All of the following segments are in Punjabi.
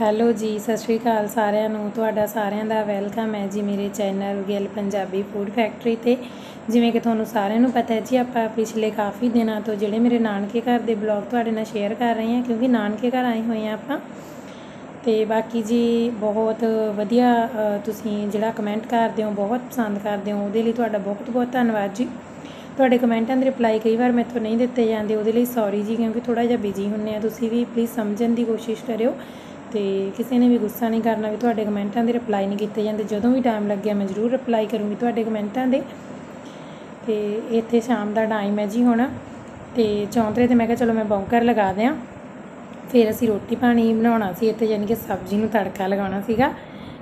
ਹੈਲੋ ਜੀ, ਸਤਿ ਸ਼੍ਰੀ ਅਕਾਲ ਸਾਰਿਆਂ ਨੂੰ। ਤੁਹਾਡਾ ਸਾਰਿਆਂ ਦਾ ਵੈਲਕਮ ਹੈ ਜੀ ਮੇਰੇ channel Gill Punjabi food factory 'ਤੇ। ਜਿਵੇਂ ਕਿ ਤੁਹਾਨੂੰ ਸਾਰਿਆਂ ਨੂੰ ਪਤਾ ਹੈ ਜੀ, ਆਪਾਂ ਪਿਛਲੇ ਕਾਫੀ ਦਿਨਾਂ ਤੋਂ ਜਿਹੜੇ ਮੇਰੇ ਨਾਨਕੇ ਘਰ ਦੇ ਬਲੌਗ ਤੁਹਾਡੇ ਨਾਲ ਸ਼ੇਅਰ ਕਰ ਰਹੇ ਹਾਂ, ਕਿਉਂਕਿ ਨਾਨਕੇ ਘਰ ਆਏ ਹੋਏ ਹਾਂ ਆਪਾਂ। ਅਤੇ ਬਾਕੀ ਜੀ ਬਹੁਤ ਵਧੀਆ, ਤੁਸੀਂ ਜਿਹੜਾ ਕਮੈਂਟ ਕਰਦੇ ਹੋ, ਬਹੁਤ ਪਸੰਦ ਕਰਦੇ ਹੋ, ਉਹਦੇ ਲਈ ਤੁਹਾਡਾ ਬਹੁਤ ਬਹੁਤ ਧੰਨਵਾਦ ਜੀ। ਤੁਹਾਡੇ ਕਮੈਂਟਾਂ ਦੇ ਰਿਪਲਾਈ ਕਈ ਵਾਰ ਮੈਥੋਂ ਨਹੀਂ ਦਿੱਤੇ ਜਾਂਦੇ, ਉਹਦੇ ਲਈ ਸੌਰੀ ਜੀ, ਕਿਉਂਕਿ ਥੋੜ੍ਹਾ ਜਿਹਾ ਬਿਜੀ ਹੁੰਦੇ ਆ। ਤੁਸੀਂ ਵੀ ਪਲੀਜ਼ ਸਮਝਣ ਦੀ ਕੋਸ਼ਿਸ਼ ਕਰਿਓ ਅਤੇ ਕਿਸੇ ਨੇ ਵੀ ਗੁੱਸਾ ਨਹੀਂ ਕਰਨਾ ਵੀ ਤੁਹਾਡੇ ਕਮੈਂਟਾਂ ਦੇ ਰਿਪਲਾਈ ਨਹੀਂ ਕੀਤੇ ਜਾਂਦੇ। ਜਦੋਂ ਵੀ ਟਾਈਮ ਲੱਗਿਆ ਮੈਂ ਜ਼ਰੂਰ ਰਿਪਲਾਈ ਕਰੂੰਗੀ ਤੁਹਾਡੇ ਕਮੈਂਟਾਂ ਦੇ। ਅਤੇ ਇੱਥੇ ਸ਼ਾਮ ਦਾ ਟਾਈਮ ਹੈ ਜੀ ਹੁਣ, ਅਤੇ ਚੌਂਤਰੇ 'ਤੇ ਮੈਂ ਕਿਹਾ ਚਲੋ ਮੈਂ ਬੌਂਕਰ ਲਗਾ ਦਿਆਂ। ਫਿਰ ਅਸੀਂ ਰੋਟੀ ਪਾਣੀ ਬਣਾਉਣਾ ਸੀ ਇੱਥੇ, ਯਾਨੀ ਕਿ ਸਬਜ਼ੀ ਨੂੰ ਤੜਕਾ ਲਗਾਉਣਾ ਸੀਗਾ।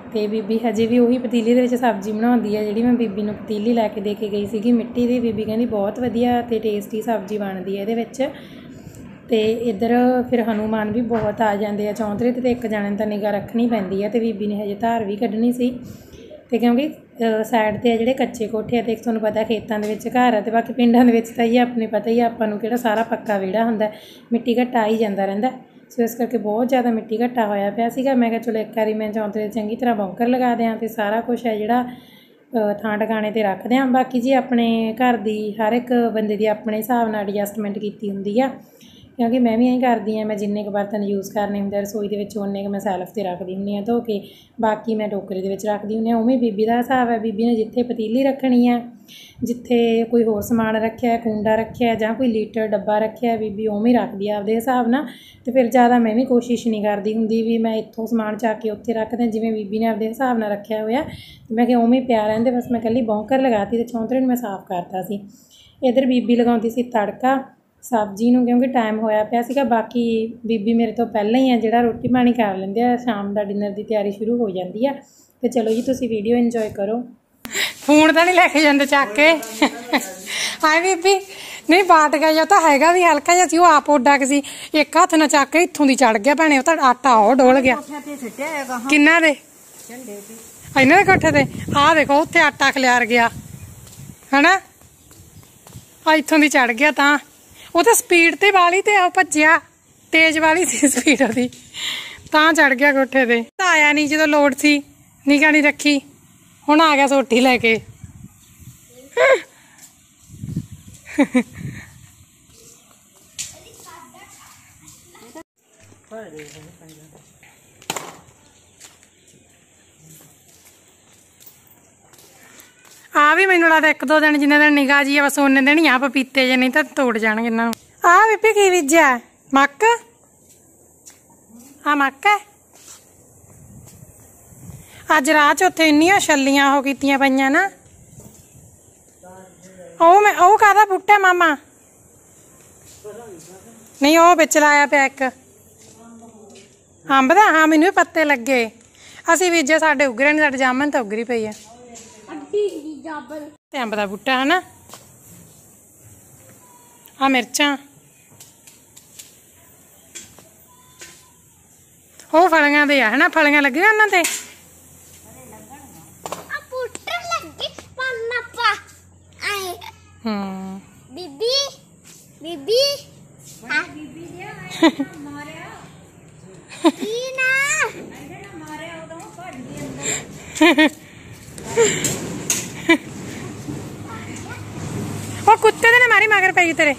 ਅਤੇ ਬੀਬੀ ਹਜੇ ਵੀ ਉਹੀ ਪਤੀਲੀ ਦੇ ਵਿੱਚ ਸਬਜ਼ੀ ਬਣਾਉਂਦੀ ਹੈ ਜਿਹੜੀ ਮੈਂ ਬੀਬੀ ਨੂੰ ਪਤੀਲੀ ਲੈ ਕੇ ਦੇ ਕੇ ਗਈ ਸੀਗੀ ਮਿੱਟੀ ਦੀ। ਬੀਬੀ ਕਹਿੰਦੀ ਬਹੁਤ ਵਧੀਆ ਅਤੇ ਟੇਸਟੀ ਸਬਜ਼ੀ ਬਣਦੀ ਹੈ ਇਹਦੇ ਵਿੱਚ। ਅਤੇ ਇੱਧਰ ਫਿਰ ਹਨੂੰਮਾਨ ਵੀ ਬਹੁਤ ਆ ਜਾਂਦੇ ਆ ਚੌਂਤਰੇ 'ਤੇ, ਇੱਕ ਜਣੇ ਨੂੰ ਤਾਂ ਨਿਗਾਹ ਰੱਖਣੀ ਪੈਂਦੀ ਹੈ। ਅਤੇ ਬੀਬੀ ਨੇ ਹਜੇ ਧਾਰ ਵੀ ਕੱਢਣੀ ਸੀ, ਅਤੇ ਕਿਉਂਕਿ ਸਾਈਡ 'ਤੇ ਆ ਜਿਹੜੇ ਕੱਚੇ ਕੋਠੇ ਆ, ਅਤੇ ਤੁਹਾਨੂੰ ਪਤਾ ਖੇਤਾਂ ਦੇ ਵਿੱਚ ਘਰ ਆ, ਅਤੇ ਬਾਕੀ ਪਿੰਡਾਂ ਦੇ ਵਿੱਚ ਤਾਂ ਇਹ ਆਪਣੇ ਪਤਾ ਹੀ ਆਪਾਂ ਨੂੰ ਕਿਹੜਾ ਸਾਰਾ ਪੱਕਾ ਵਿਹੜਾ ਹੁੰਦਾ, ਮਿੱਟੀ ਘੱਟਾ ਆ ਹੀ ਜਾਂਦਾ ਰਹਿੰਦਾ। ਸੋ ਇਸ ਕਰਕੇ ਬਹੁਤ ਜ਼ਿਆਦਾ ਮਿੱਟੀ ਘੱਟਾ ਹੋਇਆ ਪਿਆ ਸੀਗਾ। ਮੈਂ ਕਿਹਾ ਚਲੋ ਇੱਕ ਵਾਰੀ ਮੈਂ ਚੌਂਤਰੇ 'ਤੇ ਚੰਗੀ ਤਰ੍ਹਾਂ ਬੌਂਕਰ ਲਗਾ ਦਿਆਂ ਅਤੇ ਸਾਰਾ ਕੁਛ ਹੈ ਜਿਹੜਾ ਥਾਂ ਟਿਕਾਣੇ 'ਤੇ ਰੱਖ ਦਿਆਂ। ਬਾਕੀ ਜੀ ਆਪਣੇ ਘਰ ਦੀ ਹਰ ਇੱਕ ਬੰਦੇ ਦੀ ਆਪਣੇ ਹਿਸਾਬ ਨਾਲ ਐਡਜਸਟਮੈਂਟ ਕੀਤੀ ਹੁੰਦੀ ਆ, ਕਿਉਂਕਿ ਮੈਂ ਵੀ ਐਂ ਕਰਦੀ ਹਾਂ। ਮੈਂ ਜਿੰਨੇ ਕੁ ਬਰਤਨ ਯੂਜ਼ ਕਰਨੇ ਹੁੰਦੇ ਰਸੋਈ ਦੇ ਵਿੱਚ, ਉਨੇ ਕੁ ਮੈਂ ਸੈਲਫ 'ਤੇ ਰੱਖਦੀ ਹੁੰਦੀ ਹਾਂ ਧੋ ਕੇ, ਬਾਕੀ ਮੈਂ ਟੋਕਰੇ ਦੇ ਵਿੱਚ ਰੱਖਦੀ ਹੁੰਦੀ ਹਾਂ। ਉਵੇਂ ਬੀਬੀ ਦਾ ਹਿਸਾਬ ਹੈ, ਬੀਬੀ ਨੇ ਜਿੱਥੇ ਪਤੀਲੀ ਰੱਖਣੀ ਹੈ, ਜਿੱਥੇ ਕੋਈ ਹੋਰ ਸਮਾਨ ਰੱਖਿਆ, ਕੁੰਡਾ ਰੱਖਿਆ ਜਾਂ ਕੋਈ ਲੀਟਰ ਡੱਬਾ ਰੱਖਿਆ, ਬੀਬੀ ਉਵੇਂ ਰੱਖਦੀ ਆ ਆਪਦੇ ਹਿਸਾਬ ਨਾਲ। ਅਤੇ ਫਿਰ ਜ਼ਿਆਦਾ ਮੈਂ ਵੀ ਕੋਸ਼ਿਸ਼ ਨਹੀਂ ਕਰਦੀ ਹੁੰਦੀ ਵੀ ਮੈਂ ਇੱਥੋਂ ਸਮਾਨ ਚੱਕ ਕੇ ਉੱਥੇ ਰੱਖ ਦਿਆਂ, ਜਿਵੇਂ ਬੀਬੀ ਨੇ ਆਪਦੇ ਹਿਸਾਬ ਨਾਲ ਰੱਖਿਆ ਹੋਇਆ। ਮੈਂ ਕਿਹਾ ਉਵੇਂ ਪਿਆ ਰਹਿੰਦੇ, ਬਸ ਮੈਂ ਇਕੱਲੀ ਬੌਂਕਰ ਲਗਾਤੀ ਅਤੇ ਚੌਂਤਰੇ ਨੂੰ ਮੈਂ ਸਾਫ਼ ਕਰਤਾ ਸੀ। ਇੱਧਰ ਬੀਬੀ ਲਗਾਉਂਦੀ ਸੀ ਤੜਕਾ ਸਬਜ਼ੀ ਨੂੰ, ਕਿਉਂਕਿ ਟਾਈਮ ਹੋਇਆ ਪਿਆ ਸੀਗਾ। ਬਾਕੀ ਬੀਬੀ ਮੇਰੇ ਤੋਂ ਪਹਿਲਾਂ ਹੀ ਆ ਜਿਹੜਾ ਰੋਟੀ ਪਾਣੀ ਕਰ ਲੈਂਦੇ ਆ, ਸ਼ਾਮ ਦਾ ਡਿਨਰ ਦੀ ਤਿਆਰੀ ਸ਼ੁਰੂ ਹੋ ਜਾਂਦੀ ਆ। ਅਤੇ ਚਲੋ ਜੀ ਤੁਸੀਂ ਵੀਡੀਓ ਇੰਜੋਏ ਕਰੋ। ਫੋਨ ਤਾਂ ਨਹੀਂ ਲੈ ਕੇ ਜਾਂਦੇ ਚੱਕ ਕੇ? ਹਾਏ ਬੀਬੀ ਨਹੀਂ, ਬਾਟ ਗਿਆ ਜਾਂ ਤਾਂ ਹੈਗਾ ਵੀ ਹਲਕਾ ਜਿਹਾ ਸੀ, ਉਹ ਆਪ ਉੱਡਾ ਕੇ ਸੀ, ਇੱਕ ਹੱਥ ਨਾਲ ਚੱਕ ਕੇ ਇੱਥੋਂ ਦੀ ਚੜ ਗਿਆ ਭੈਣੇ, ਉਹ ਤਾਂ ਆਟਾ ਉਹ ਡੋਲ ਗਿਆ। ਕਿੰਨਾ ਦੇ? ਇਹਨਾਂ ਦੇ ਕੋਠੇ ਤੇ। ਆਹ ਦੇਖੋ ਉੱਥੇ ਆਟਾ ਖਿਲਾਰ ਗਿਆ ਹਨਾ, ਆ ਇੱਥੋਂ ਦੀ ਚੜ ਗਿਆ। ਤਾਂ ਉਹ ਤਾਂ ਸਪੀਡ ਤੇ ਵਾਲੀ ਤੇ ਆ ਭੱਜਿਆ, ਤੇਜ਼ ਵਾਲੀ ਸੀ ਸਪੀਡ ਉਹਦੀ, ਤਾਂ ਚੜ ਗਿਆ ਕੋਠੇ ਤੇ। ਤਾਂ ਆਇਆ ਨਹੀਂ ਜਦੋਂ ਲੋੜ ਸੀ, ਨਿਗਾਹ ਨਹੀਂ ਰੱਖੀ, ਹੁਣ ਆ ਗਿਆ ਸੋਟੀ ਲੈ ਕੇ। ਆ ਵੀ ਮੈਨੂੰ ਲੱਗਦਾ ਇੱਕ ਦੋ ਦਿਨ ਜਿੰਨੇ ਦਿਨ ਨਿਗਾਹ ਜੀ ਆ, ਬਸ ਉਹਨੇ ਦਿਨ ਹੀ ਆ ਪਪੀਤੇ ਜੇ, ਨਹੀਂ ਤਾਂ ਤੋੜ ਜਾਣਗੇ ਇਹਨਾਂ ਨੂੰ। ਆ ਬੀਬੀ ਕੀ ਬੀਜਿਆ? ਮੱਕ? ਆ ਮੱਕ ਹੈ? ਅੱਜ ਰਾਹ 'ਚ ਉੱਥੇ ਇੰਨੀਆਂ ਛੱਲੀਆਂ ਉਹ ਕੀਤੀਆਂ ਪਈਆਂ ਨਾ। ਉਹ ਕਾਹਦਾ ਬੂਟਾ ਮਾਮਾ? ਨਹੀਂ ਉਹ ਵਿੱਚ ਲਾਇਆ ਪਿਆ ਇੱਕ ਅੰਬ ਦਾ। ਹਾਂ ਮੈਨੂੰ ਵੀ ਪੱਤੇ ਲੱਗੇ, ਅਸੀਂ ਬੀਜੇ, ਸਾਡੇ ਉਗਰੇ ਨਹੀਂ, ਸਾਡੇ ਜਾਮਨ ਤਾਂ ਉਗਰੀ ਪਈ ਆ। ਤੇ ਅੰਬ ਦਾ ਬੂਟਾ ਹੈ ਨਾ। ਆ ਮਿਰਚਾਂ, ਉਹ ਫਲੀਆਂ ਦੇ ਆ ਹੈ ਨਾ, ਫਲੀਆਂ ਲੱਗੀਆਂ ਉਹਨਾਂ ਤੇ। ਹੂੰ ਬੀਬੀ ਬੀਬੀ ਉਹ ਕੁੱਤੇ ਦੇ ਨੇ ਮਾਰੀ ਮਗਰ ਪਈ ਤੇਰੇ।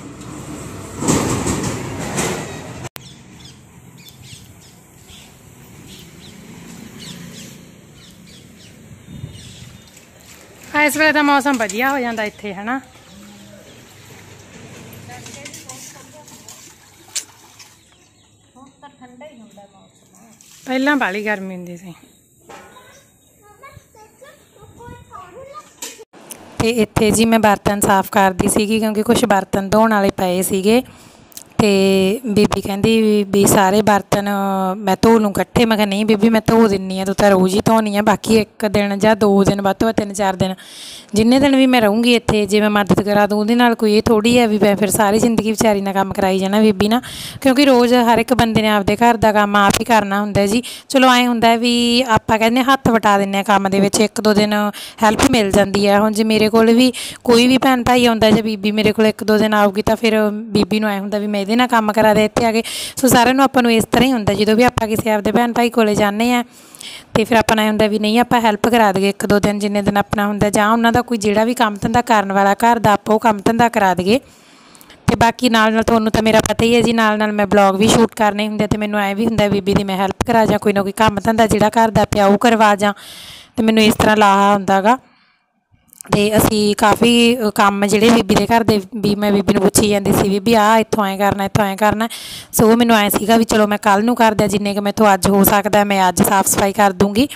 ਇਸ ਵੇਲੇ ਤਾਂ ਮੌਸਮ ਵਧੀਆ ਹੋ ਜਾਂਦਾ ਇੱਥੇ ਹਨਾ। ਪਹਿਲਾਂ ਬਾਹਲੀ ਗਰਮੀ ਹੁੰਦੀ ਸੀ। ਤੇ ਇੱਥੇ ਜੀ ਮੈਂ ਬਰਤਨ ਸਾਫ਼ ਕਰਦੀ ਸੀਗੀ, ਕਿਉਂਕਿ ਕੁਛ ਬਰਤਨ ਧੋਣ ਵਾਲੇ ਪਏ ਸੀਗੇ। ਅਤੇ ਬੀਬੀ ਕਹਿੰਦੀ ਵੀ ਸਾਰੇ ਬਰਤਨ ਮੈਂ ਧੋ ਲੂੰ ਇਕੱਠੇ। ਮੈਂ ਕਿਹਾ ਨਹੀਂ ਬੀਬੀ ਮੈਂ ਧੋ ਦਿੰਦੀ ਹਾਂ, ਤੂੰ ਤਾਂ ਰੋਜ਼ ਹੀ ਧੋਣੀ ਆ। ਬਾਕੀ ਇੱਕ ਦਿਨ ਜਾਂ 2 ਦਿਨ, ਵੱਧ ਤੋਂ ਵੱਧ 3-4 ਦਿਨ, ਜਿੰਨੇ ਦਿਨ ਵੀ ਮੈਂ ਰਹੂੰਗੀ ਇੱਥੇ, ਜੇ ਮੈਂ ਮਦਦ ਕਰਾ ਦੂੰ ਉਹਦੇ ਨਾਲ ਕੋਈ ਇਹ ਥੋੜ੍ਹੀ ਹੈ ਵੀ ਮੈਂ ਫਿਰ ਸਾਰੀ ਜ਼ਿੰਦਗੀ ਵਿਚਾਰੀ ਨਾਲ ਕੰਮ ਕਰਾਈ ਜਾਣਾ ਬੀਬੀ ਨਾਲ, ਕਿਉਂਕਿ ਰੋਜ਼ ਹਰ ਇੱਕ ਬੰਦੇ ਨੇ ਆਪਦੇ ਘਰ ਦਾ ਕੰਮ ਆਪ ਹੀ ਕਰਨਾ ਹੁੰਦਾ ਜੀ। ਚਲੋ ਐਂ ਹੁੰਦਾ ਵੀ ਆਪਾਂ ਕਹਿੰਦੇ ਹੱਥ ਵਟਾ ਦਿੰਦੇ ਹਾਂ ਕੰਮ ਦੇ ਵਿੱਚ, 1-2 ਦਿਨ ਹੈਲਪ ਮਿਲ ਜਾਂਦੀ ਹੈ। ਹੁਣ ਜੇ ਮੇਰੇ ਕੋਲ ਵੀ ਕੋਈ ਵੀ ਭੈਣ ਭਾਈ ਆਉਂਦਾ ਜਾਂ ਬੀਬੀ ਮੇਰੇ ਕੋਲ 1-2 ਦਿਨ ਆਊਗੀ, ਤਾਂ ਫਿਰ ਬੀਬੀ ਨੂੰ ਐਂ ਹੁੰਦਾ ਵੀ ਮੈਂ ਇਹਦੇ ਨਾਲ ਕੰਮ ਕਰਾ ਦੇ ਇੱਥੇ ਆ ਕੇ। ਸੋ ਸਾਰਿਆਂ ਨੂੰ ਆਪਾਂ ਨੂੰ ਇਸ ਤਰ੍ਹਾਂ ਹੀ ਹੁੰਦਾ ਜਦੋਂ ਵੀ ਆਪਾਂ ਕਿਸੇ ਆਪਦੇ ਭੈਣ ਭਾਈ ਕੋਲੇ ਜਾਂਦੇ ਹਾਂ ਤੇ ਫਿਰ ਆਪਾਂ ਨੂੰ ਹੁੰਦਾ ਵੀ ਨਹੀਂ ਆਪਾਂ ਹੈਲਪ ਕਰਾ ਦਈਏ 1-2 ਦਿਨ ਜਿੰਨੇ ਦਿਨ ਆਪਣਾ ਹੁੰਦਾ, ਜਾਂ ਉਹਨਾਂ ਦਾ ਕੋਈ ਜਿਹੜਾ ਵੀ ਕੰਮ ਧੰਦਾ ਕਰਨ ਵਾਲਾ ਘਰ ਦਾ ਆਪਾਂ ਉਹ ਕੰਮ ਧੰਦਾ ਕਰਾ ਦਈਏ। ਤੇ ਬਾਕੀ ਨਾਲ ਤੁਹਾਨੂੰ ਤਾਂ ਮੇਰਾ ਪਤਾ ਹੀ ਹੈ ਜੀ, ਨਾਲ ਮੈਂ ਬਲੌਗ ਵੀ ਸ਼ੂਟ ਕਰਨੇ ਹੁੰਦੇ ਤੇ ਮੈਨੂੰ ਐਂ ਵੀ ਹੁੰਦਾ ਬੀਬੀ ਦੀ ਮੈਂ ਹੈਲਪ ਕਰਾ ਜਾਂ ਕੋਈ ਨਾ ਕੋਈ ਕੰਮ ਧੰਦਾ ਜਿਹੜਾ ਘਰ ਦਾ ਪਿਆ ਉਹ ਕਰਵਾ ਜਾਂ, ਤੇ ਮੈਨੂੰ ਇਸ ਤਰ੍ਹਾਂ ਲਾਹਾ ਹੁੰਦਾ ਗਾ। ਤੇ ਅਸੀਂ ਕਾਫੀ ਕੰਮ ਜਿਹੜੇ ਬੀਬੀ ਦੇ ਘਰ ਦੇ ਵੀ ਮੈਂ ਬੀਬੀ ਨੂੰ ਪੁੱਛੀ ਜਾਂਦੀ ਸੀ ਬੀਬੀ ਆਹ ਇੱਥੋਂ ਐਂ ਕਰਨਾ ਇੱਥੋਂ ਐਂ ਕਰਨਾ। ਸੋ ਉਹ ਮੈਨੂੰ ਐਂ ਸੀਗਾ ਵੀ ਚਲੋ ਮੈਂ ਕੱਲ੍ਹ ਨੂੰ ਕਰਦਾ, ਜਿੰਨੇ ਕੁ ਮੈਥੋਂ ਅੱਜ ਹੋ ਸਕਦਾ ਮੈਂ ਅੱਜ ਸਾਫ਼ ਸਫਾਈ ਕਰ ਦੂੰਗੀ।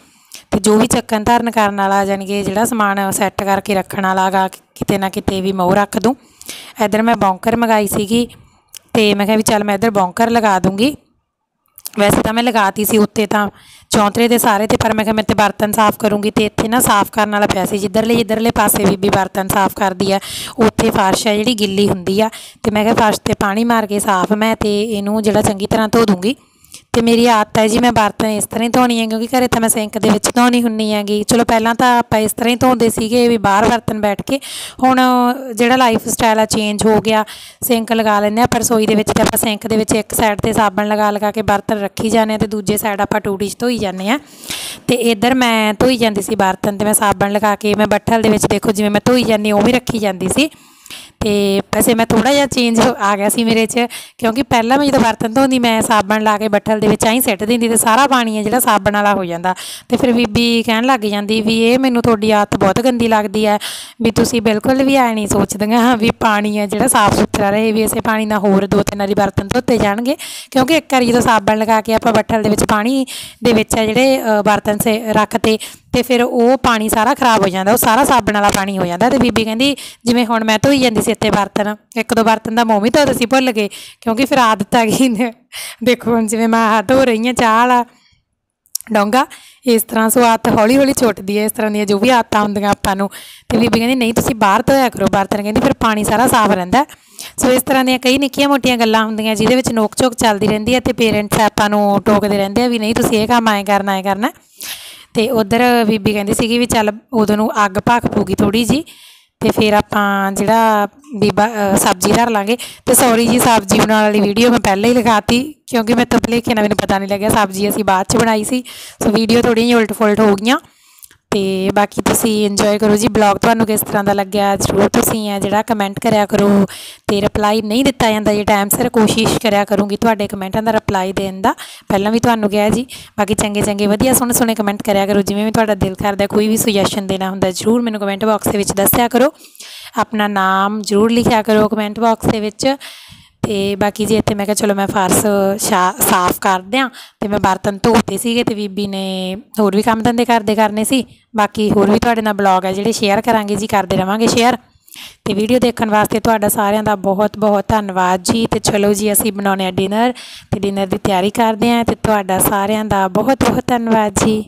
ਤੇ ਜੋ ਵੀ ਚੱਕਣ ਧਰਨ ਕਰਨ ਵਾਲਾ ਜਾਣੀ ਕਿ ਜਿਹੜਾ ਸਮਾਨ ਸੈੱਟ ਕਰਕੇ ਰੱਖਣ ਵਾਲਾ ਗਾ ਕਿਤੇ ਨਾ ਕਿਤੇ ਵੀ ਮੈਂ ਉਹ ਰੱਖ ਦੂੰ। ਇੱਧਰ ਮੈਂ ਬੌਂਕਰ ਮੰਗਾਈ ਸੀਗੀ ਤੇ ਮੈਂ ਕਿਹਾ ਵੀ ਚੱਲ ਮੈਂ ਇੱਧਰ ਬੌਂਕਰ ਲਗਾ ਦੂੰਗੀ। ਵੈਸੇ ਤਾਂ ਮੈਂ ਲਗਾਤੀ ਸੀ ਉੱਤੇ ਤਾਂ ਚੌਂਤਰੇ ਦੇ ਸਾਰੇ ਤੇ, ਪਰ ਮੈਂ ਕਿਹਾ ਮੈਂ ਤੇ ਬਰਤਨ ਸਾਫ਼ ਕਰੂੰਗੀ ਤੇ ਇੱਥੇ ਨਾ ਸਾਫ਼ ਕਰਨ ਵਾਲਾ ਪਿਆ ਸੀ ਜਿੱਧਰਲੇ ਪਾਸੇ ਬੀਬੀ ਬਰਤਨ ਸਾਫ਼ ਕਰਦੀ ਆ ਉੱਥੇ ਫਰਸ਼ ਆ ਜਿਹੜੀ ਗਿੱਲੀ ਹੁੰਦੀ ਆ, ਤੇ ਮੈਂ ਕਿਹਾ ਫਰਸ਼ 'ਤੇ ਪਾਣੀ ਮਾਰ ਕੇ ਸਾਫ਼ ਮੈਂ ਤੇ ਇਹਨੂੰ ਜਿਹੜਾ ਚੰਗੀ ਤਰ੍ਹਾਂ ਧੋ ਦੂੰਗੀ। ਤੇ ਮੇਰੀ ਆਦਤ ਹੈ ਜੀ ਮੈਂ ਬਰਤਨ ਇਸ ਤਰ੍ਹਾਂ ਹੀ ਧੋਣੀ ਹੈ ਕਿਉਂਕਿ ਘਰੇ ਤਾਂ ਮੈਂ ਸਿੰਕ ਦੇ ਵਿੱਚ ਧੋਣੀ ਹੁੰਦੀ ਹੈਗੀ। ਚਲੋ ਪਹਿਲਾਂ ਤਾਂ ਆਪਾਂ ਇਸ ਤਰ੍ਹਾਂ ਹੀ ਧੋਂਦੇ ਸੀਗੇ ਵੀ ਬਾਹਰ ਬਰਤਨ ਬੈਠ ਕੇ, ਹੁਣ ਜਿਹੜਾ ਲਾਈਫ ਸਟਾਈਲ ਆ ਚੇਂਜ ਹੋ ਗਿਆ, ਸਿੰਕ ਲਗਾ ਲੈਂਦੇ ਆਪਾਂ ਰਸੋਈ ਦੇ ਵਿੱਚ ਤੇ ਆਪਾਂ ਸਿੰਕ ਦੇ ਵਿੱਚ ਇੱਕ ਸਾਈਡ 'ਤੇ ਸਾਬਣ ਲਗਾ ਕੇ ਬਰਤਨ ਰੱਖੀ ਜਾਂਦੇ ਹਾਂ ਤੇ ਦੂਜੇ ਸਾਈਡ ਆਪਾਂ ਟੂਟੀ 'ਚ ਧੋਈ ਜਾਂਦੇ ਹਾਂ। ਤੇ ਇੱਧਰ ਮੈਂ ਧੋਈ ਜਾਂਦੀ ਸੀ ਬਰਤਨ ਤੇ ਮੈਂ ਸਾਬਣ ਲਗਾ ਕੇ ਮੈਂ ਬੱਠਲ ਦੇ ਵਿੱਚ ਦੇਖੋ ਜਿਵੇਂ ਮੈਂ ਧੋਈ ਜਾਂਦੀ ਉਹ ਵੀ ਰੱਖੀ ਜਾਂਦੀ ਸੀ। ਤੇ ਵੈਸੇ ਮੈਂ ਥੋੜ੍ਹਾ ਜਿਹਾ ਚੇਂਜ ਆ ਗਿਆ ਸੀ ਮੇਰੇ 'ਚ, ਕਿਉਂਕਿ ਪਹਿਲਾਂ ਮੈਂ ਜਦੋਂ ਬਰਤਨ ਧੋਂਦੀ ਮੈਂ ਸਾਬਣ ਲਾ ਕੇ ਬੱਠਲ ਦੇ ਵਿੱਚ ਐਂ ਸਿੱਟ ਦਿੰਦੀ ਤੇ ਸਾਰਾ ਪਾਣੀ ਹੈ ਜਿਹੜਾ ਸਾਬਣ ਵਾਲਾ ਹੋ ਜਾਂਦਾ। ਤੇ ਫਿਰ ਬੀਬੀ ਕਹਿਣ ਲੱਗ ਜਾਂਦੀ ਵੀ ਇਹ ਮੈਨੂੰ ਤੁਹਾਡੀ ਆਦਤ ਬਹੁਤ ਗੰਦੀ ਲੱਗਦੀ ਹੈ ਵੀ ਤੁਸੀਂ ਬਿਲਕੁਲ ਵੀ ਐਂ ਨਹੀਂ ਸੋਚਦੀਆਂ ਵੀ ਪਾਣੀ ਹੈ ਜਿਹੜਾ ਸਾਫ਼ ਸੁਥਰਾ ਰਹੇ, ਵੀ ਇਸੇ ਪਾਣੀ ਨਾਲ ਹੋਰ 2-3 ਵਾਰੀ ਬਰਤਨ ਧੋਤੇ ਜਾਣਗੇ। ਕਿਉਂਕਿ ਇੱਕ ਵਾਰੀ ਜਦੋਂ ਸਾਬਣ ਲਗਾ ਕੇ ਆਪਾਂ ਬੱਠਲ ਦੇ ਵਿੱਚ ਪਾਣੀ ਦੇ ਵਿੱਚ ਹੈ ਜਿਹੜੇ ਬਰਤਨ ਰੱਖਤੇ ਤੇ ਫਿਰ ਉਹ ਪਾਣੀ ਸਾਰਾ ਖ਼ਰਾਬ ਹੋ ਜਾਂਦਾ, ਉਹ ਸਾਰਾ ਸਾਬਣ ਵਾਲਾ ਪਾਣੀ ਹੋ ਜਾਂਦਾ। ਤੇ ਬੀਬੀ ਕਹਿੰਦੀ ਜਿਵੇਂ ਹੁਣ ਮੈਂ ਧੋਈ ਜਾਂਦੀ ਸੀ ਇੱਥੇ ਬਰਤਨ 1-2 ਬਰਤਨ ਦਾ ਮੂੰਹ ਵੀ ਧੋਤੇ ਸੀ ਭੁੱਲ ਗਏ ਕਿਉਂਕਿ ਫਿਰ ਆਦਤ ਆ ਗਈ। ਦੇਖੋ ਹੁਣ ਜਿਵੇਂ ਮੈਂ ਆਹ ਧੋ ਰਹੀ ਹਾਂ ਚਾਹ ਵਾਲਾ ਡੋਂਗਾ ਇਸ ਤਰ੍ਹਾਂ, ਸੋ ਆਦਤ ਹੌਲੀ ਛੁੱਟਦੀ ਹੈ ਇਸ ਤਰ੍ਹਾਂ ਦੀਆਂ ਜੋ ਵੀ ਆਦਤਾਂ ਹੁੰਦੀਆਂ ਆਪਾਂ ਨੂੰ। ਤੇ ਬੀਬੀ ਕਹਿੰਦੀ ਨਹੀਂ ਤੁਸੀਂ ਬਾਹਰ ਧੋਇਆ ਕਰੋ ਬਰਤਨ, ਕਹਿੰਦੀ ਫਿਰ ਪਾਣੀ ਸਾਰਾ ਸਾਫ਼ ਰਹਿੰਦਾ। ਸੋ ਇਸ ਤਰ੍ਹਾਂ ਦੀਆਂ ਕਈ ਨਿੱਕੀਆਂ ਮੋਟੀਆਂ ਗੱਲਾਂ ਹੁੰਦੀਆਂ ਜਿਹਦੇ ਵਿੱਚ ਨੋਕ ਝੋਕ ਚੱਲਦੀ ਰਹਿੰਦੀ ਹੈ ਤੇ ਪੇਰੈਂਟਸ ਆਪਾਂ ਨੂੰ ਟੋਕਦੇ ਰਹਿੰਦੇ ਆ ਵੀ ਨਹੀਂ ਤੁਸੀਂ ਇਹ ਕੰਮ ਐਂ ਕਰਨਾ। ਤੇ ਉੱਧਰ ਬੀਬੀ ਕਹਿੰਦੀ ਸੀਗੀ ਵੀ ਚੱਲ ਉਦੋਂ ਨੂੰ ਅੱਗ ਭਖ ਪਊਗੀ ਥੋੜ੍ਹੀ ਜਿਹੀ ਤੇ ਫਿਰ ਆਪਾਂ ਜਿਹੜਾ ਬੀਬਾ ਸਬਜ਼ੀ ਧਰ ਲਾਂਗੇ। ਤੇ ਸੌਰੀ ਜੀ ਸਬਜ਼ੀ ਬਣਾਉਣ ਵਾਲੀ ਵੀਡੀਓ ਮੈਂ ਪਹਿਲਾਂ ਹੀ ਲਗਾਤੀ ਕਿਉਂਕਿ ਮੈਂ ਤਾਂ ਭੁਲੇਖੇ ਨਾਲ ਮੈਨੂੰ ਪਤਾ ਨਹੀਂ ਲੱਗਿਆ ਸਬਜ਼ੀ ਅਸੀਂ ਬਾਅਦ 'ਚ ਬਣਾਈ ਸੀ। ਸੋ ਵੀਡੀਓ ਥੋੜ੍ਹੀਆਂ ਜਿਹੀਆਂ ਉਲਟ ਫੁਲਟ ਹੋ ਗਈਆਂ। ਤੇ ਬਾਕੀ ਤੁਸੀਂ ਇੰਜੋਏ ਕਰੋ ਜੀ ਬਲੌਗ, ਤੁਹਾਨੂੰ ਕਿਸ ਤਰ੍ਹਾਂ ਦਾ ਲੱਗਿਆ ਜ਼ਰੂਰ ਤੁਸੀਂ ਹੈ ਜਿਹੜਾ ਕਮੈਂਟ ਕਰਿਆ ਕਰੋ। ਤੇ ਰਿਪਲਾਈ ਨਹੀਂ ਦਿੱਤਾ ਜਾਂਦਾ ਜੇ ਟਾਈਮ ਸਿਰ, ਕੋਸ਼ਿਸ਼ ਕਰਿਆ ਕਰੂੰਗੀ ਤੁਹਾਡੇ ਕਮੈਂਟਾਂ ਦਾ ਰਿਪਲਾਈ ਦੇਣ ਦਾ, ਪਹਿਲਾਂ ਵੀ ਤੁਹਾਨੂੰ ਕਿਹਾ ਜੀ। ਬਾਕੀ ਚੰਗੇ ਵਧੀਆ ਸੋਹਣੇ ਕਮੈਂਟ ਕਰਿਆ ਕਰੋ, ਜਿਵੇਂ ਵੀ ਤੁਹਾਡਾ ਦਿਲ ਕਰਦਾ। ਕੋਈ ਵੀ ਸੁਜੈਸ਼ਨ ਦੇਣਾ ਹੁੰਦਾ ਜ਼ਰੂਰ ਮੈਨੂੰ ਕਮੈਂਟ ਬਾਕਸ ਦੇ ਵਿੱਚ ਦੱਸਿਆ ਕਰੋ, ਆਪਣਾ ਨਾਮ ਜ਼ਰੂਰ ਲਿਖਿਆ ਕਰੋ ਕਮੈਂਟ ਬਾਕਸ ਦੇ ਵਿੱਚ। ਤੇ ਬਾਕੀ ਜੀ ਇੱਥੇ ਮੈਂ ਕਿਹਾ ਚਲੋ ਮੈਂ ਫਰਸ਼ ਸਾਫ਼ ਕਰ ਦਿਆਂ ਤੇ ਮੈਂ ਬਰਤਨ ਧੋਤੇ ਸੀਗੇ ਤੇ ਬੀਬੀ ਨੇ ਹੋਰ ਵੀ ਕੰਮ ਧੰਦੇ ਕਰਨੇ ਸੀ। ਬਾਕੀ ਹੋਰ ਵੀ ਤੁਹਾਡੇ ਨਾਲ ਬਲੌਗ ਹੈ ਜਿਹੜੇ ਸ਼ੇਅਰ ਕਰਾਂਗੇ ਜੀ, ਕਰਦੇ ਰਵਾਂਗੇ ਸ਼ੇਅਰ। ਤੇ ਵੀਡੀਓ ਦੇਖਣ ਵਾਸਤੇ ਤੁਹਾਡਾ ਸਾਰਿਆਂ ਦਾ ਬਹੁਤ ਧੰਨਵਾਦ ਜੀ। ਤੇ ਚਲੋ ਜੀ ਅਸੀਂ ਬਣਾਉਂਦੇ ਹਾਂ ਡਿਨਰ ਤੇ ਡਿਨਰ ਦੀ ਤਿਆਰੀ ਕਰਦੇ ਹਾਂ ਤੇ ਤੁਹਾਡਾ ਸਾਰਿਆਂ ਦਾ ਬਹੁਤ ਧੰਨਵਾਦ ਜੀ।